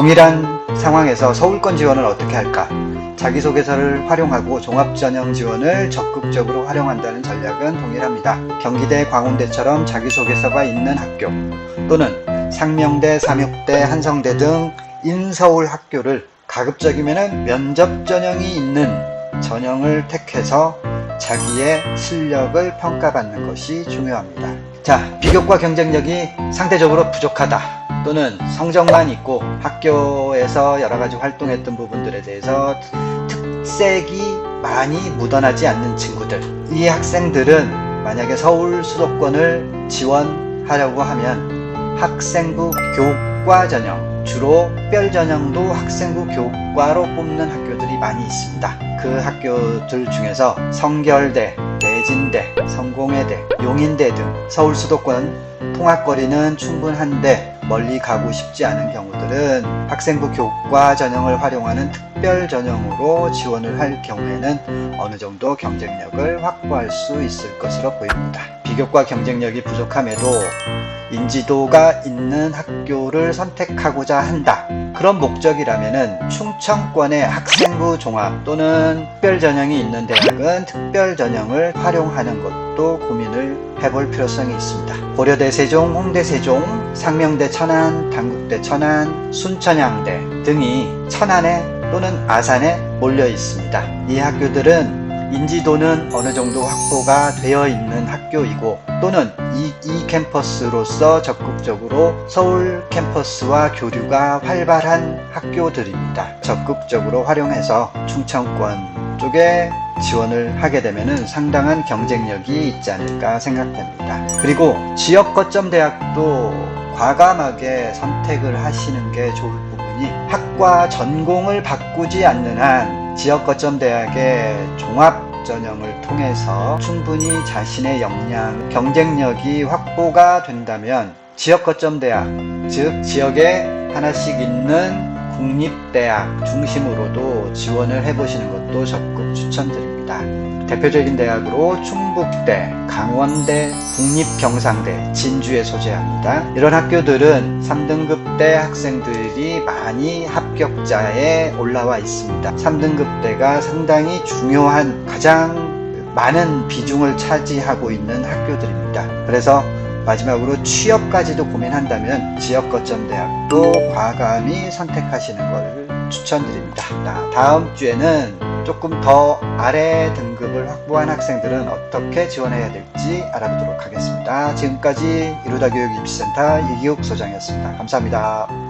동일한 상황에서 서울권 지원을 어떻게 할까? 자기소개서를 활용하고 종합전형 지원을 적극적으로 활용한다는 전략은 동일합니다. 경기대, 광운대처럼 자기소개서가 있는 학교 또는 상명대, 삼육대, 한성대 등 인서울 학교를 가급적이면 면접 전형이 있는 전형을 택해서 자기의 실력을 평가받는 것이 중요합니다. 자, 비교과 경쟁력이 상대적으로 부족하다 또는 성적만 있고 학교에서 여러가지 활동했던 부분들에 대해서 특색이 많이 묻어나지 않는 친구들, 이 학생들은 만약에 서울 수도권을 지원하려고 하면 학생부 교과 전형, 주로 특별 전형도 학생부 교과로 뽑는 학교들이 많이 있습니다. 그 학교들 중에서 성결대, 대진대, 성공회대, 용인대 등 서울 수도권 통학거리는 충분한데 멀리 가고 싶지 않은 경우들은 학생부 교과 전형을 활용하는 특별 전형으로 지원을 할 경우에는 어느 정도 경쟁력을 확보할 수 있을 것으로 보입니다. 비교과 경쟁력이 부족함에도 인지도가 있는 학교를 선택하고자 한다. 그런 목적이라면은 충청권의 학생부 종합 또는 특별 전형이 있는 대학은 특별 전형을 활용하는 것도 고민을 해볼 필요성이 있습니다. 고려대 세종, 홍대 세종, 상명대 천안, 단국대 천안, 순천향대 등이 천안에 또는 아산에 몰려 있습니다. 이 학교들은 인지도는 어느 정도 확보가 되어 있는 학교이고 또는 이 캠퍼스로서 적극적으로 서울 캠퍼스와 교류가 활발한 학교들입니다. 적극적으로 활용해서 충청권 쪽에 지원을 하게 되면 상당한 경쟁력이 있지 않을까 생각됩니다. 그리고 지역 거점 대학도 과감하게 선택을 하시는 게 좋을 부분이, 학과 전공을 바꾸지 않는 한 지역 거점 대학의 종합 전형을 통해서 충분히 자신의 역량, 경쟁력이 확보가 된다면 지역 거점 대학, 즉 지역에 하나씩 있는 국립대학 중심으로도 지원을 해보시는 것도 적극 추천드립니다. 대표적인 대학으로 충북대, 강원대, 국립경상대, 진주에 소재합니다. 이런 학교들은 3등급대 학생들이 많이 합격자에 올라와 있습니다. 3등급대가 상당히 중요한, 가장 많은 비중을 차지하고 있는 학교들입니다. 그래서 마지막으로 취업까지도 고민한다면 지역 거점 대학도 과감히 선택하시는 걸 추천드립니다. 다음 주에는 조금 더 아래 등급을 확보한 학생들은 어떻게 지원해야 될지 알아보도록 하겠습니다. 지금까지 이루다 교육 입시센터 이기욱 소장이었습니다. 감사합니다.